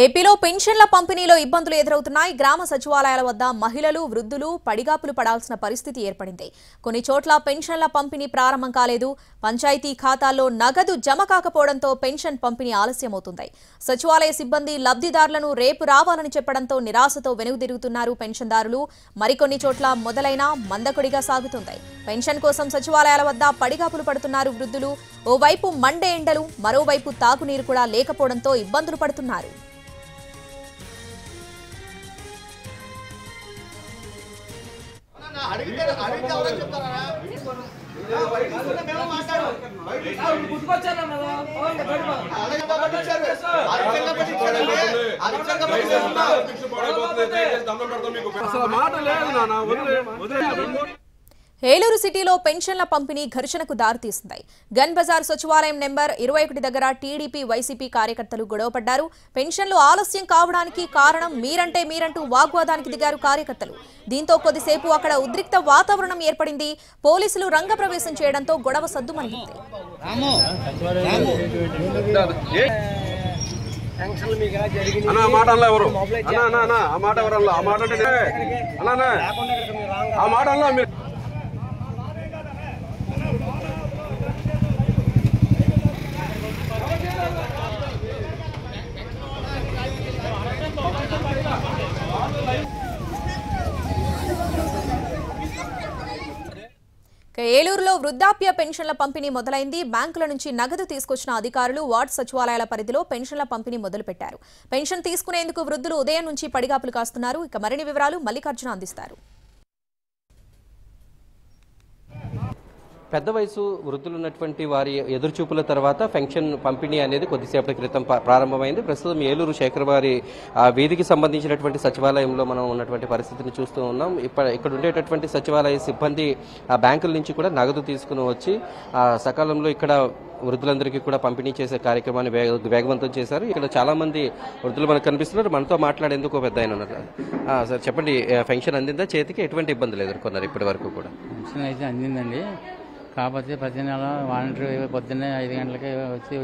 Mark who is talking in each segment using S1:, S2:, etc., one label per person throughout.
S1: ఏపీలో పెన్షన్ల పంపిణీలో ఇబ్బందులు ఎదురవుతున్నాయి. గ్రామ సచివాలయాల వద్ద మహిళలు, వృద్ధులు పడిగాపులు పడాల్సిన పరిస్థితి ఏర్పడింది. కొన్ని చోట్ల పెన్షన్ల పంపిణీ ప్రారంభం కాలేదు. పంచాయతీ ఖాతాల్లో నగదు జమ కాకపోవడంతో పెన్షన్ పంపిణీ ఆలస్యమవుతుంది. సచివాలయ సిబ్బంది లబ్ధిదారులను రేపు రావాలని చెప్పడంతో నిరాశతో వెనుదిరుగుతున్నారు పెన్షన్దారులు. మరికొన్ని చోట్ల మొదలైన మందకొడిగా సాగుతుంది. పెన్షన్ కోసం సచివాలయాల వద్ద పడిగాపులు పడుతున్నారు వృద్ధులు. ఓవైపు మండే ఎండలు, మరోవైపు తాగునీరు కూడా లేకపోవడంతో ఇబ్బందులు పడుతున్నారు. ఏలూరు సిటీలో పెన్షన్ల పంపిణీ ఘర్షణకు దారితీసింది. గన్ బజార్ సచివాలయం నెంబర్ 21 దగ్గర టీడీపీ, వైసీపీ కార్యకర్తలు గొడవపడ్డారు. పెన్షన్లు ఆలస్యం కావడానికి కారణం మీరంటూ వాగ్వాదానికి దిగారు కార్యకర్తలు. దీంతో కొద్దిసేపు అక్కడ ఉద్రిక్త వాతావరణం ఏర్పడింది. పోలీసులు రంగప్రవేశం చేయడంతో గొడవ సద్దుమణిగింది. ఏలూరులో వృద్ధాప్య పెన్షన్ల పంపిణీ మొదలైంది. బ్యాంకుల నుంచి నగదు తీసుకొచ్చిన అధికారులు వార్డు సచివాలయాల పరిధిలో పెన్షన్ల పంపిణీ మొదలుపెట్టారు. పెన్షన్ తీసుకునేందుకు వృద్ధులు ఉదయం నుంచి పడిగాపులు కాస్తున్నారు. ఇక మరిన్ని వివరాలు మల్లికార్జున అందిస్తారు.
S2: పెద్ద వయసు వృద్ధులు ఉన్నటువంటి వారి ఎదురుచూపుల తర్వాత పెన్షన్ పంపిణీ అనేది కొద్దిసేపటి క్రితం ప్రారంభమైంది. ప్రస్తుతం ఏలూరు శేఖరవారి వీధికి సంబంధించినటువంటి సచివాలయంలో మనం ఉన్నటువంటి పరిస్థితిని చూస్తూ ఉన్నాం. ఇక్కడ ఉండేటటువంటి సచివాలయ సిబ్బంది బ్యాంకుల నుంచి కూడా నగదు తీసుకుని వచ్చి సకాలంలో ఇక్కడ వృద్ధులందరికీ కూడా పంపిణీ చేసే కార్యక్రమాన్ని వేగవంతం చేశారు. ఇక్కడ చాలా మంది వృద్ధులు మనకు కనిపిస్తున్నారు. మనతో మాట్లాడేందుకు పెద్ద ఆయన ఉన్నారు. సార్ చెప్పండి, పెన్షన్ అందిందా? చేతికి ఎటువంటి ఇబ్బందులు ఎదుర్కొన్నారు ఇప్పటి వరకు కూడా?
S3: పెన్షన్ అయితే అందిందండి. కాకపోతే ప్రతి నెల వాలంటీర్ పొద్దున్నే 5 గంటలకి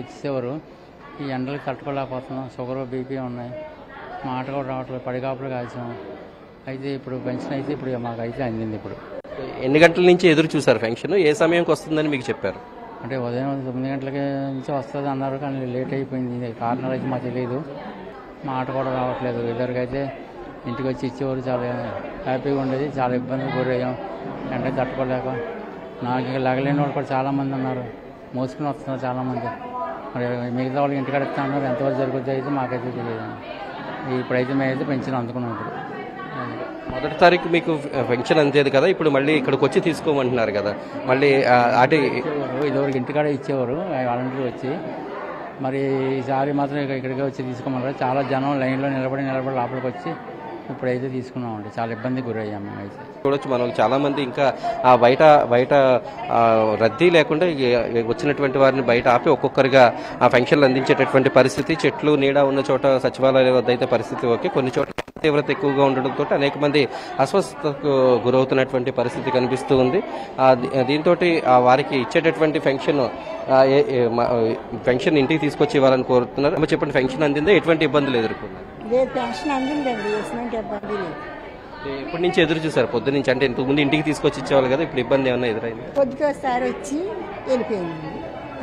S3: వచ్చేవారు. ఈ ఎండలకు తట్టుకోలేకపోతున్నాం. షుగర్, బీపీ ఉన్నాయి. మాట కూడా రావట్లేదు. పడిగాపులు కాల్చాం. అయితే ఇప్పుడు పెన్షన్ అయితే ఇప్పుడు మాకు అయితే అందింది. ఇప్పుడు
S2: ఎన్ని గంటల నుంచి ఎదురు చూసారు పెన్షన్? ఏ సమయంకి వస్తుందని మీకు చెప్పారు?
S3: అంటే ఉదయం 9 గంటలకి నుంచి వస్తుంది అన్నారు, కానీ లేట్ అయిపోయింది. కారణాలు అయితే మాకు తెలియదు. మాట కూడా రావట్లేదు. ఇద్దరికైతే ఇంటికి వచ్చి ఇచ్చేవారు. చాలా హ్యాపీగా ఉండేది. చాలా ఇబ్బందులు గురయ్యాం. ఎండ తట్టుకోలేక. నాకు ఇంకా లగలేని వాళ్ళు కూడా చాలామంది ఉన్నారు. మోసుకుని వస్తున్నారు చాలామంది. మరి మిగతా వాళ్ళకి ఇంటికాడ ఇస్తా ఉన్నారు. ఎంతవరకు జరుగుతుంది అయితే మాకైతే తెలియదు. ఇప్పుడైతే మేమైతే పెన్షన్ అందుకున్నాం. ఇప్పుడు
S2: మొదటి తారీఖు మీకు పెన్షన్ అందేది కదా, ఇప్పుడు మళ్ళీ ఇక్కడికి వచ్చి తీసుకోమంటున్నారు కదా. మళ్ళీ అటు
S3: ఇదివరకు ఇంటికాడ ఇచ్చేవారు వాలంటీర్ వచ్చి. మరి ఈసారి మాత్రం ఇక్కడికి వచ్చి తీసుకోమన్నారు. చాలా జనం లైన్లో నిలబడి లోపలికి వచ్చి ఇప్పుడైతే తీసుకున్నామండి. చాలా ఇబ్బంది గురయ్యాము. అయితే
S2: చూడొచ్చు మనం చాలా మంది ఇంకా బయట రద్దీ లేకుండా వచ్చినటువంటి వారిని బయట ఆపి ఒక్కొక్కరిగా ఆ పెన్షన్లు అందించేటటువంటి పరిస్థితి. చెట్లు నీడ ఉన్న చోట సచివాలయాల వద్ద అయితే పరిస్థితి ఓకే. కొన్ని చోట్ల తీవ్రత ఎక్కువగా ఉండడంతో అనేక మంది అస్వస్థతకు గురవుతున్నటువంటి పరిస్థితి కనిపిస్తూ ఉంది. దీంతో వారికి ఇచ్చేటటువంటి పెన్షన్ ఇంటికి తీసుకొచ్చి ఇవ్వాలని కోరుతున్నారు. చెప్పండి, పెన్షన్ అందిందా? ఎటువంటి ఇబ్బందులు ఎదుర్కొన్నారు?
S4: పెన్షన్ అందిందండి. ఇబ్బంది లేదు.
S2: ఎప్పటి నుంచి ఎదురు చూసారు? పొద్దు నుంచి, అంటే ఇంతకుముందు ఇంటికి తీసుకొచ్చి ఇచ్చేవాళ్ళు కదా, ఇప్పుడు ఇబ్బంది ఏమన్నా ఎదురైంది?
S4: పొద్దుటోసారి వచ్చి వెళ్ళిపోయింది.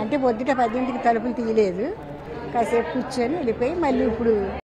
S4: అంటే పొద్దుట 10 గంటలకు తలుపులు తీయలేదు. కాసేపు కూర్చొని వెళ్ళిపోయి మళ్ళీ ఇప్పుడు